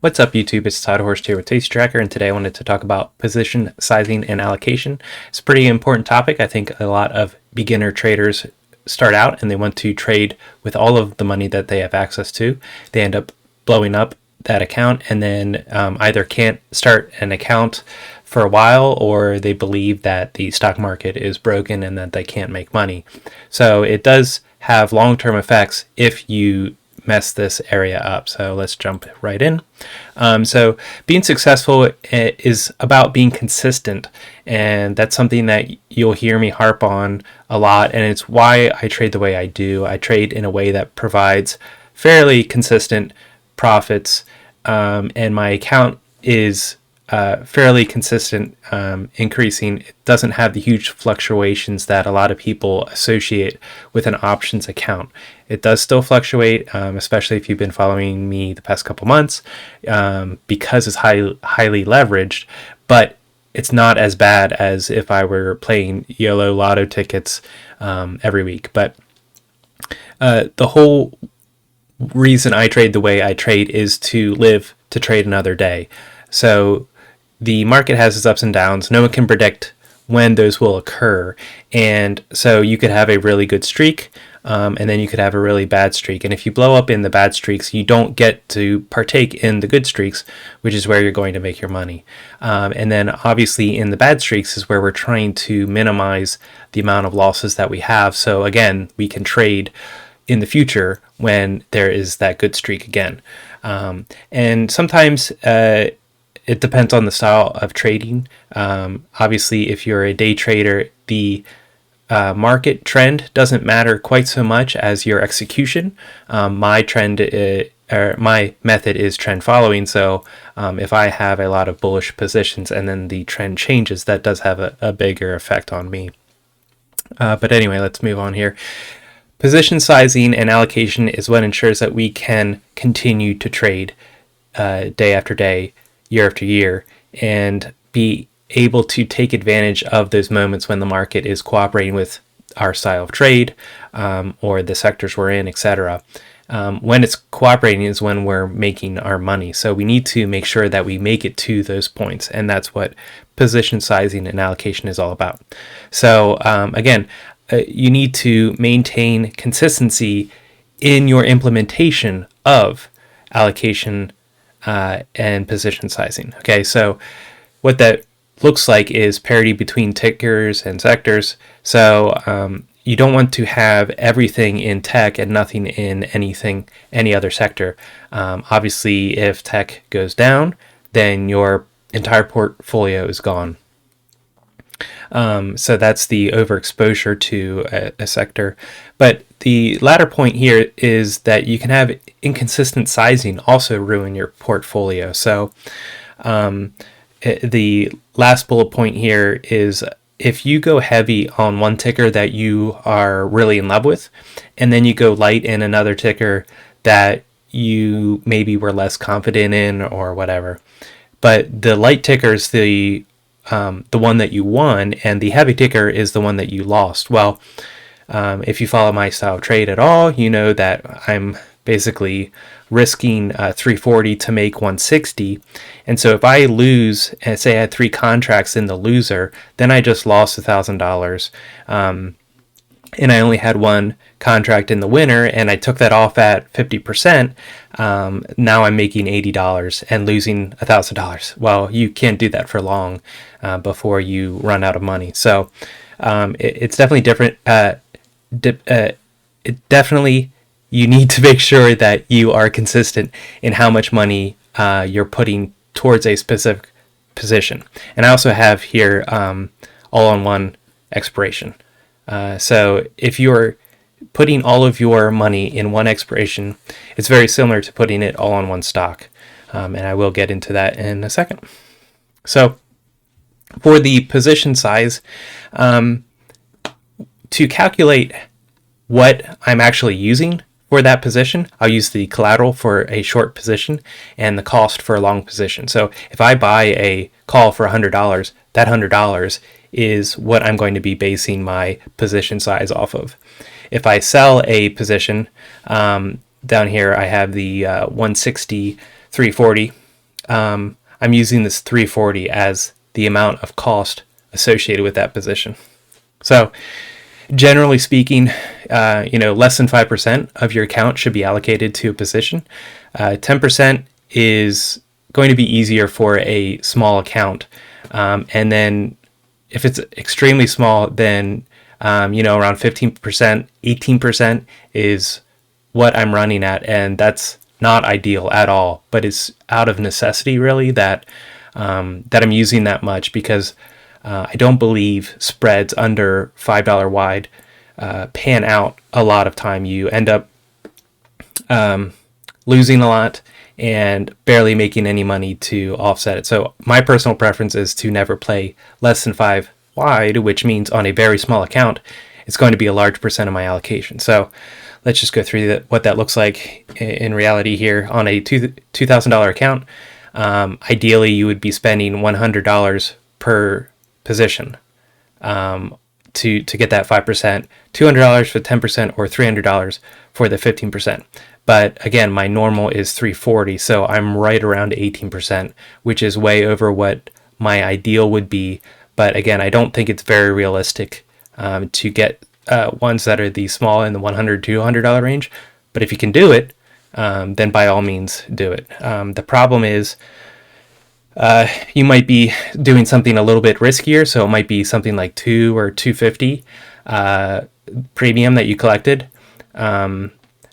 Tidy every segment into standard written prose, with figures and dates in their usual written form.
What's up, YouTube? It's Tastyworks here with Tasty Tracker, and today I wanted to talk about position sizing and allocation. It's a pretty important topic. I think a lot of beginner traders start out and they want to trade with all of the money that they have access to. They end up blowing up that account and then either can't start an account for a while, or they believe that the stock market is broken and that they can't make money. So it does have long-term effects if you mess this area up. So let's jump right in. So being successful is about being consistent, and that's something that you'll hear me harp on a lot, and it's why I trade the way I do. I trade in a way that provides fairly consistent profits, and my account is fairly consistent, increasing. It doesn't have the huge fluctuations that a lot of people associate with an options account. It does still fluctuate, especially if you've been following me the past couple months, because it's highly leveraged, but it's not as bad as if I were playing YOLO lotto tickets every week. But the whole reason I trade the way I trade is to live to trade another day. So the market has its ups and downs. No one can predict when those will occur. And so you could have a really good streak, and then you could have a really bad streak. And if you blow up in the bad streaks, you don't get to partake in the good streaks, which is where you're going to make your money. And then obviously in the bad streaks is where we're trying to minimize the amount of losses that we have. So again, we can trade in the future when there is that good streak again. And sometimes it depends on the style of trading. Obviously, if you're a day trader, the market trend doesn't matter quite so much as your execution. My method is trend following. So if I have a lot of bullish positions and then the trend changes, that does have a bigger effect on me. But anyway, let's move on here. Position sizing and allocation is what ensures that we can continue to trade day after day, year after year, and be able to take advantage of those moments when the market is cooperating with our style of trade, or the sectors we're in, etc. When it's cooperating is when we're making our money. So we need to make sure that we make it to those points, and that's what position sizing and allocation is all about. So again, you need to maintain consistency in your implementation of allocation and position sizing. Okay, so what that looks like is parity between tickers and sectors. So you don't want to have everything in tech and nothing in any other sector. Obviously, if tech goes down, then your entire portfolio is gone. So that's the overexposure to a sector. But the latter point here is that you can have inconsistent sizing also ruin your portfolio. So the last bullet point here is if you go heavy on one ticker that you are really in love with, and then you go light in another ticker that you maybe were less confident in or whatever, but the light ticker is the one that you won, and the heavy ticker is the one that you lost. Well, if you follow my style of trade at all, you know that I'm basically risking 340 to make 160. And so if I lose, and say I had 3 contracts in the loser, then I just lost $1,000. And I only had 1 contract in the winner, and I took that off at 50%. Now I'm making $80 and losing $1,000. Well, you can't do that for long before you run out of money. So it's definitely different. You need to make sure that you are consistent in how much money you're putting towards a specific position. And I also have here all-on-one expiration. So if you're putting all of your money in one expiration, it's very similar to putting it all on one stock. And I will get into that in a second. So for the position size, to calculate what I'm actually using for that position, I'll use the collateral for a short position and the cost for a long position. So if I buy a call for $100, that $100 is what I'm going to be basing my position size off of. If I sell a position, down here I have the 160, 340, I'm using this 340 as the amount of cost associated with that position. So generally speaking, less than 5% of your account should be allocated to a position. 10% is going to be easier for a small account. And then if it's extremely small, then, around 15%, 18% is what I'm running at. And that's not ideal at all, but it's out of necessity really that I'm using that much, because I don't believe spreads under $5 wide pan out a lot of time. You end up losing a lot and barely making any money to offset it. So my personal preference is to never play less than 5 wide, which means on a very small account, it's going to be a large percent of my allocation. So let's just go through what that looks like in reality here. On a $2,000 account, ideally you would be spending $100 per position to get that 5%, $200 for 10%, or $300 for the 15%. But again, my normal is 340, so I'm right around 18%, which is way over what my ideal would be. But again, I don't think it's very realistic to get ones that are the small in the $100, $200 range. But if you can do it, then by all means do it. The problem is you might be doing something a little bit riskier, so it might be something like $200 or $250 premium that you collected,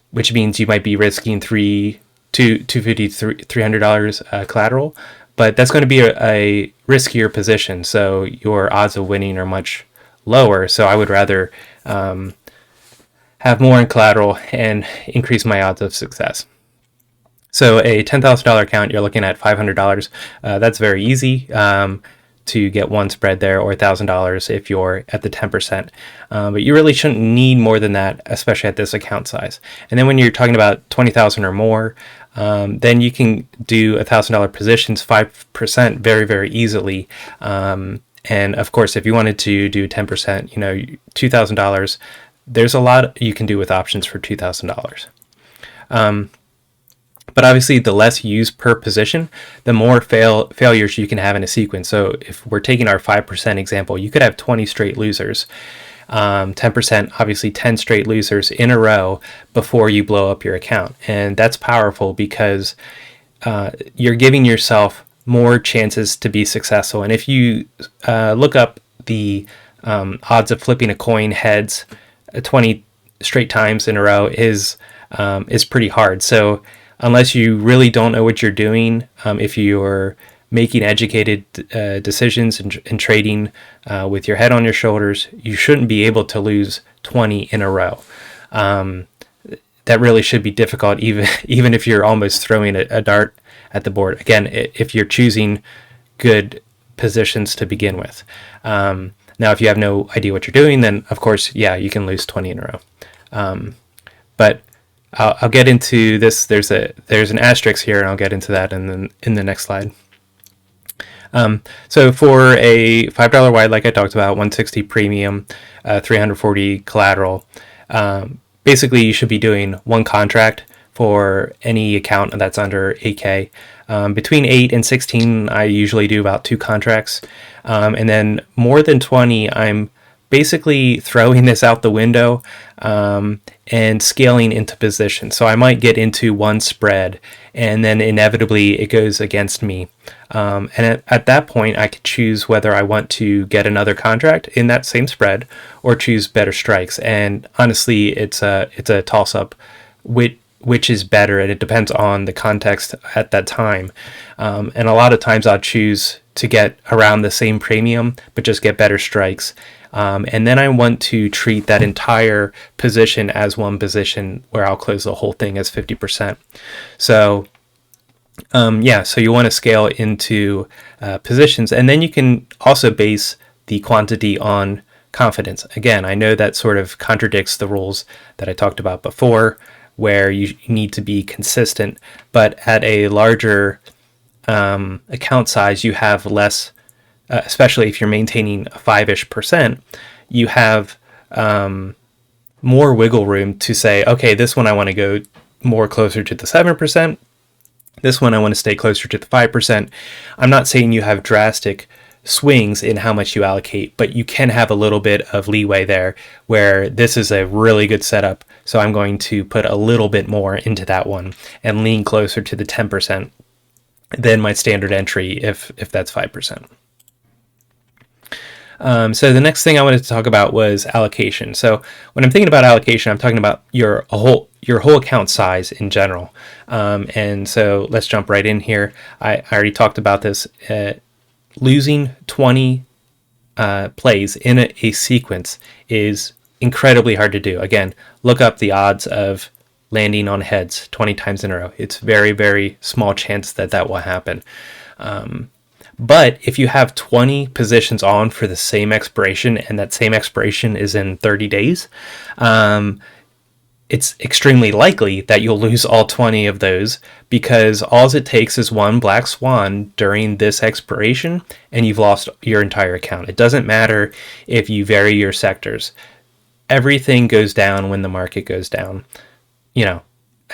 which means you might be risking $250, $300 collateral. But that's going to be a riskier position, so your odds of winning are much lower. So I would rather have more in collateral and increase my odds of success. So a $10,000 account, you're looking at $500. That's very easy to get one spread there, or $1,000 if you're at the 10%. But you really shouldn't need more than that, especially at this account size. And then when you're talking about 20,000 or more, then you can do $1,000 positions, 5% very, very easily. And of course, if you wanted to do 10%, $2,000, there's a lot you can do with options for $2,000. But obviously, the less used per position, the more failures you can have in a sequence. So if we're taking our 5% example, you could have 20 straight losers. 10%, obviously 10 straight losers in a row before you blow up your account. And that's powerful because you're giving yourself more chances to be successful. And if you look up the odds of flipping a coin heads 20 straight times in a row is pretty hard. So unless you really don't know what you're doing, if you're making educated decisions and trading with your head on your shoulders, you shouldn't be able to lose 20 in a row. That really should be difficult, even if you're almost throwing a dart at the board. Again, if you're choosing good positions to begin with. Now, if you have no idea what you're doing, then of course, yeah, you can lose 20 in a row. But I'll get into this. There's an asterisk here, and I'll get into that in the next slide. So for a $5 wide, like I talked about, 160 premium, 340 collateral, basically you should be doing one contract for any account that's under 8K. Between 8 and 16, I usually do about 2 contracts. And then more than 20, I'm basically throwing this out the window and scaling into position. So I might get into one spread, and then inevitably it goes against me. And at that point, I could choose whether I want to get another contract in that same spread or choose better strikes. And honestly, it's a toss-up, which is better, and it depends on the context at that time. And a lot of times I'll choose to get around the same premium, but just get better strikes. And then I want to treat that entire position as one position where I'll close the whole thing as 50%. So, so you want to scale into positions, and then you can also base the quantity on confidence. Again, I know that sort of contradicts the rules that I talked about before, where you need to be consistent, but at a larger account size, you have less. Especially if you're maintaining a 5-ish%, you have more wiggle room to say, okay, this one I want to go more closer to the 7%. This one I want to stay closer to the 5%. I'm not saying you have drastic swings in how much you allocate, but you can have a little bit of leeway there where this is a really good setup. So I'm going to put a little bit more into that one and lean closer to the 10% than my standard entry if that's 5%. So the next thing I wanted to talk about was allocation. So when I'm thinking about allocation, I'm talking about your whole account size in general. And so let's jump right in here. I already talked about this. Losing 20 plays in a sequence is incredibly hard to do. Again, look up the odds of landing on heads 20 times in a row. It's very, very small chance that will happen. But if you have 20 positions on for the same expiration, and that same expiration is in 30 days, it's extremely likely that you'll lose all 20 of those, because all it takes is one black swan during this expiration and you've lost your entire account. It doesn't matter if you vary your sectors. Everything goes down when the market goes down,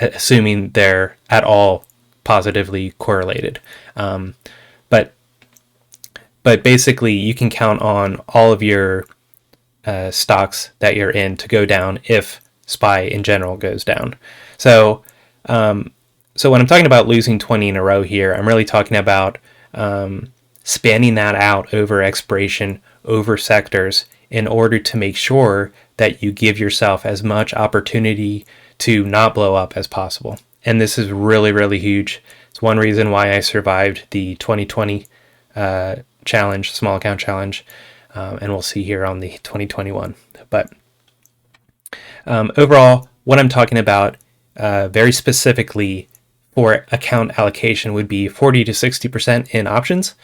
assuming they're at all positively correlated. But basically, you can count on all of your stocks that you're in to go down if SPY in general goes down. So when I'm talking about losing 20 in a row here, I'm really talking about spanning that out over expiration, over sectors, in order to make sure that you give yourself as much opportunity to not blow up as possible. And this is really, really huge. It's one reason why I survived the 2020 challenge, small account challenge, and we'll see here on the 2021. But overall, what I'm talking about very specifically for account allocation would be 40 to 60% in options.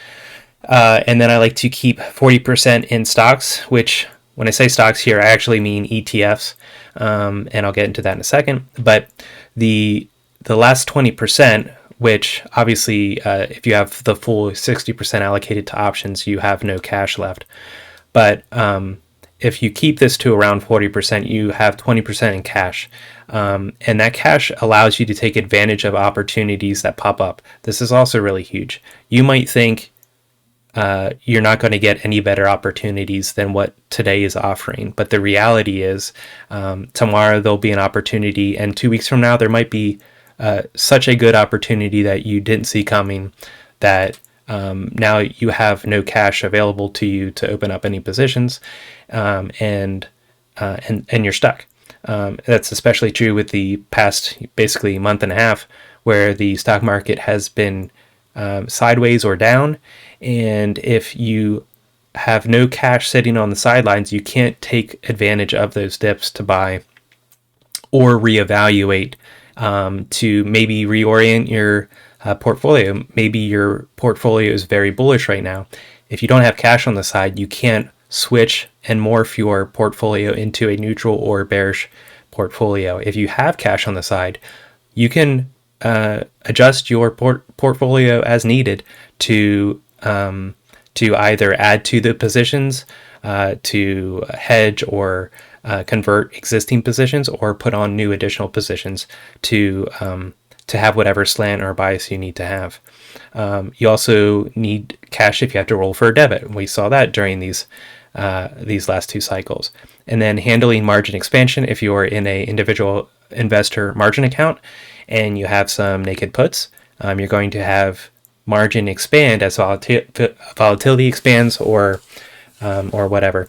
And then I like to keep 40% in stocks, which when I say stocks here, I actually mean ETFs. And I'll get into that in a second. But the last 20%, which obviously if you have the full 60% allocated to options, you have no cash left. But if you keep this to around 40%, you have 20% in cash. And that cash allows you to take advantage of opportunities that pop up. This is also really huge. You might think you're not going to get any better opportunities than what today is offering. But the reality is tomorrow there'll be an opportunity, and 2 weeks from now there might be such a good opportunity that you didn't see coming that now you have no cash available to you to open up any positions, and you're stuck. That's especially true with the past basically month and a half, where the stock market has been sideways or down, and if you have no cash sitting on the sidelines, you can't take advantage of those dips to buy or reevaluate, to maybe reorient your portfolio. Maybe your portfolio is very bullish right now. If you don't have cash on the side, you can't switch and morph your portfolio into a neutral or bearish portfolio. If you have cash on the side, you can adjust your portfolio as needed to either add to the positions, to hedge or convert existing positions, or put on new additional positions to have whatever slant or bias you need to have. You also need cash if you have to roll for a debit. We saw that during these last two cycles. And then handling margin expansion if you are in a individual investor margin account and you have some naked puts, you're going to have margin expand as volatility expands or whatever.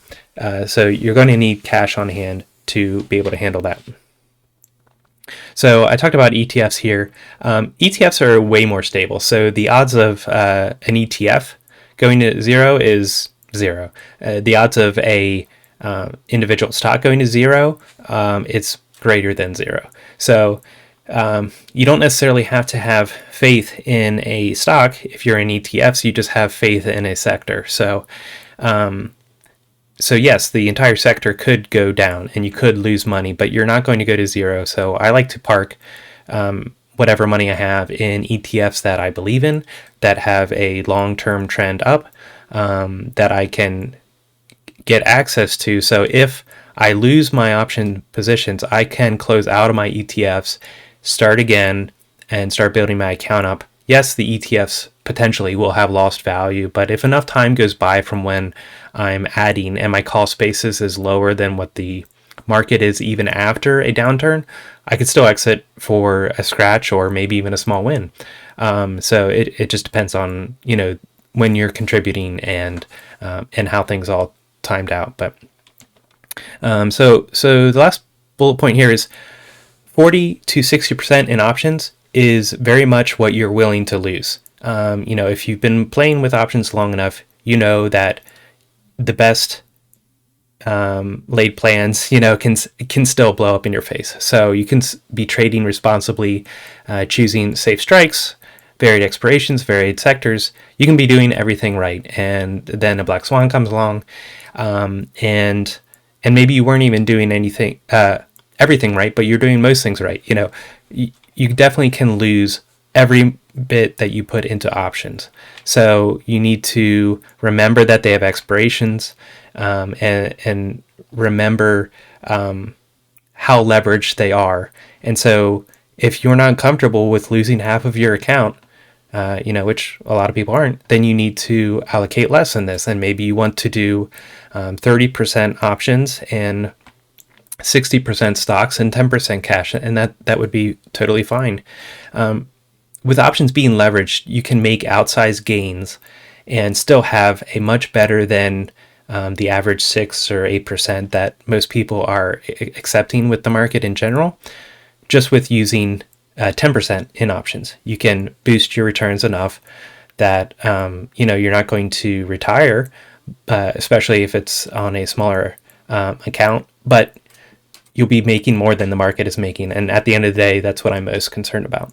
So you're going to need cash on hand to be able to handle that. So I talked about ETFs here. ETFs are way more stable. So the odds of an ETF going to zero is zero. The odds of a individual stock going to zero, it's greater than zero. So you don't necessarily have to have faith in a stock if you're in ETFs. You just have faith in a sector. So yes, the entire sector could go down and you could lose money, but you're not going to go to zero. So I like to park whatever money I have in ETFs that I believe in, that have a long-term trend up, that I can get access to. So if I lose my option positions, I can close out of my ETFs, start again, and start building my account up, yes, the ETFs potentially will have lost value, but if enough time goes by from when I'm adding and my cost basis is lower than what the market is even after a downturn, I could still exit for a scratch or maybe even a small win. So it just depends on, when you're contributing and how things all timed out. But so the last bullet point here is 40 to 60% in options is very much what you're willing to lose. If you've been playing with options long enough, you know that the best laid plans, can still blow up in your face. So you can be trading responsibly, choosing safe strikes, varied expirations, varied sectors. You can be doing everything right, and then a black swan comes along, and maybe you weren't even doing everything right, but you're doing most things right. You definitely can lose every bit that you put into options. So you need to remember that they have expirations, and remember how leveraged they are. And so if you're not comfortable with losing half of your account, which a lot of people aren't, then you need to allocate less in this. And maybe you want to do 30% options and 60% stocks and 10% cash, and that would be totally fine. With options being leveraged, you can make outsized gains and still have a much better than the average 6 or 8% that most people are accepting with the market in general. Just with using 10% in options, you can boost your returns enough that you're not going to retire, especially if it's on a smaller account, but you'll be making more than the market is making. And at the end of the day, that's what I'm most concerned about.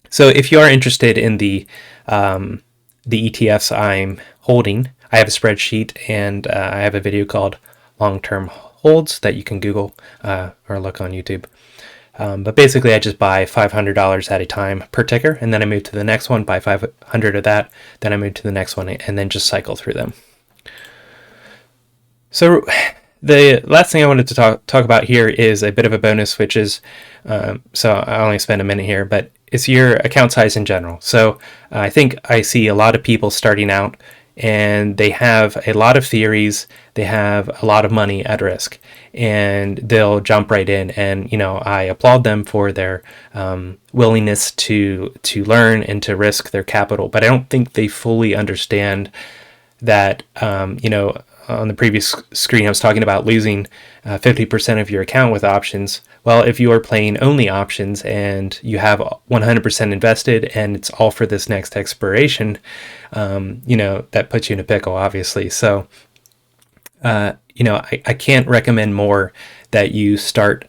So if you are interested in the ETFs I'm holding, I have a spreadsheet, and I have a video called Long-Term Holds that you can Google or look on YouTube. But basically, I just buy $500 at a time per ticker, and then I move to the next one, buy 500 of that, then I move to the next one, and then just cycle through them. So the last thing I wanted to talk about here is a bit of a bonus, which is, so I only spend a minute here, but it's your account size in general. So I think I see a lot of people starting out, and they have a lot of theories, they have a lot of money at risk, and they'll jump right in. And I applaud them for their willingness to learn and to risk their capital, but I don't think they fully understand that on the previous screen I was talking about losing 50% of your account with options. Well, if you are playing only options and you have 100% invested and it's all for this next expiration, that puts you in a pickle, obviously. So I can't recommend more that you start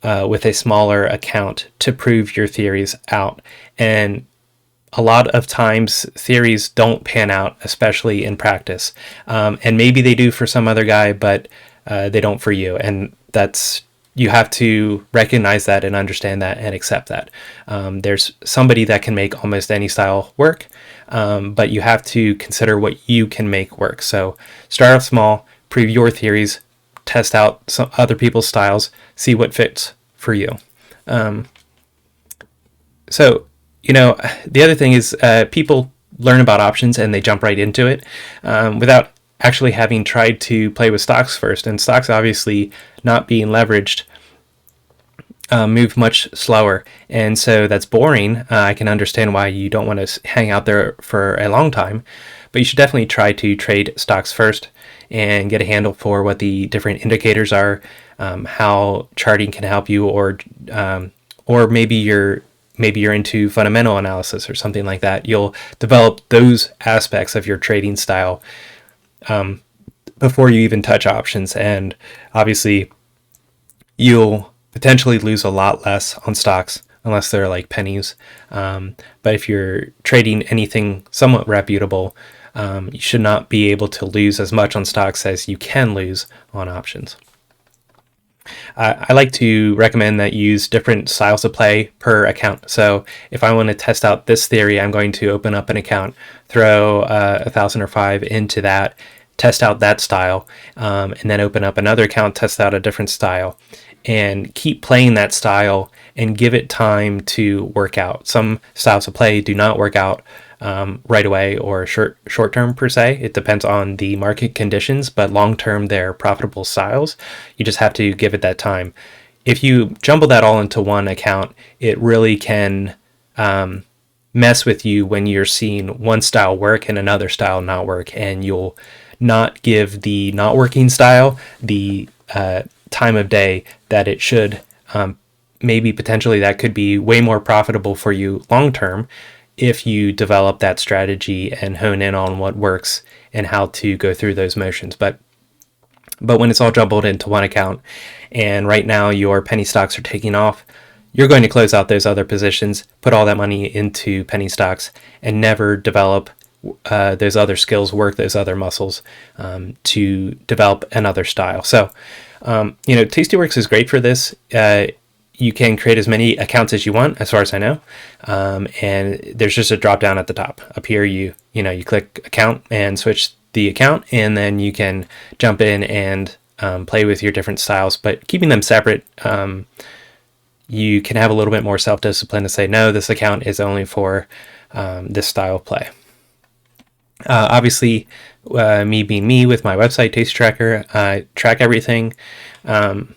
with a smaller account to prove your theories out. And a lot of times theories don't pan out, especially in practice. And maybe they do for some other guy, but they don't for you. And you have to recognize that and understand that and accept that. There's somebody that can make almost any style work, but you have to consider what you can make work. So start off small, prove your theories, test out some other people's styles, see what fits for you. The other thing is people learn about options and they jump right into it without actually having tried to play with stocks first. And stocks, obviously not being leveraged, move much slower. And so that's boring. I can understand why you don't want to hang out there for a long time, but you should definitely try to trade stocks first and get a handle for what the different indicators are, how charting can help you, or maybe you're into fundamental analysis or something like that. You'll develop those aspects of your trading style before you even touch options. And obviously, you'll potentially lose a lot less on stocks unless they're like pennies. But if you're trading anything somewhat reputable, you should not be able to lose as much on stocks as you can lose on options. I like to recommend that you use different styles of play per account. So if I want to test out this theory, I'm going to open up an account, throw 1,000 or 5 into that, test out that style, and then open up another account, test out a different style. and keep playing that style and give it time to work out. Some styles of play do not work out right away or short term per se. It depends on the market conditions, but long term they're profitable styles. You just have to give it that time. If you jumble that all into one account, it really can mess with you when you're seeing one style work and another style not work, and you'll not give the not working style the time of day that it should. Maybe potentially that could be way more profitable for you long term if you develop that strategy and hone in on what works and how to go through those motions. But when it's all jumbled into one account, and right now your penny stocks are taking off, you're going to close out those other positions, put all that money into penny stocks, and never develop those other skills, work those other muscles to develop another style. So, Tastyworks is great for this. You can create as many accounts as you want, as far as I know, and there's just a drop down at the top. Up here, you click account and switch the account, and then you can jump in and play with your different styles, but keeping them separate. You can have a little bit more self-discipline to say, no, this account is only for this style of play. Obviously, me being me with my website, Taste Tracker, I track everything, and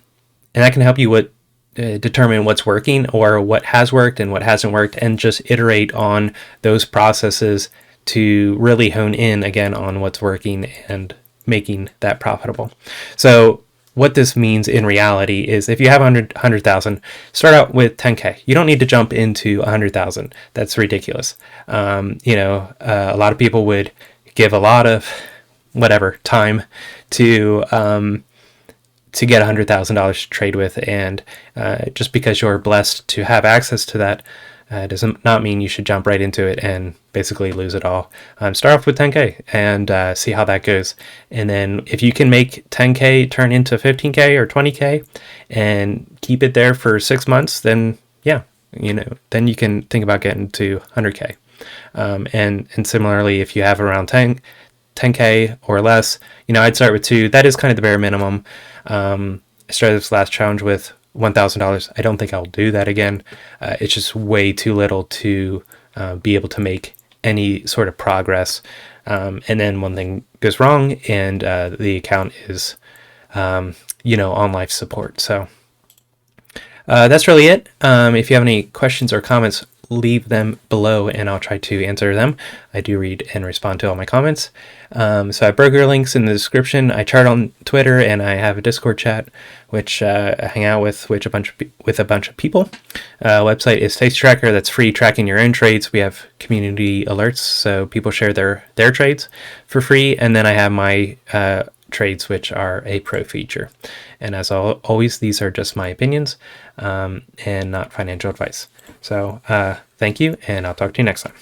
that can help you determine what's working or what has worked and what hasn't worked, and just iterate on those processes to really hone in again on what's working and making that profitable. So what this means in reality is, if you have 100,000, start out with 10K. You don't need to jump into 100,000. That's ridiculous. A lot of people would give a lot of time to get $100,000 to trade with, and just because you're blessed to have access to that does not mean you should jump right into it and basically lose it all. Start off with 10K and see how that goes. And then if you can make 10K turn into 15K or 20K and keep it there for 6 months, then then you can think about getting to 100K. And similarly, if you have around 10K or less, I'd start with 2. That is kind of the bare minimum. I started this last challenge with $1,000. I don't think I'll do that again. It's just way too little to be able to make any sort of progress. And then one thing goes wrong, and the account is, on life support. So that's really it. If you have any questions or comments, leave them below and I'll try to answer them. I do read and respond to all my comments. So I have broker links in the description. I chart on Twitter, and I have a Discord chat which I hang out with a bunch of people. Website is Taste Tracker. That's free, tracking your own trades. We have community alerts, so people share their trades for free. And then I have my trades, which are a pro feature. And as always, these are just my opinions and not financial advice. So thank you, and I'll talk to you next time.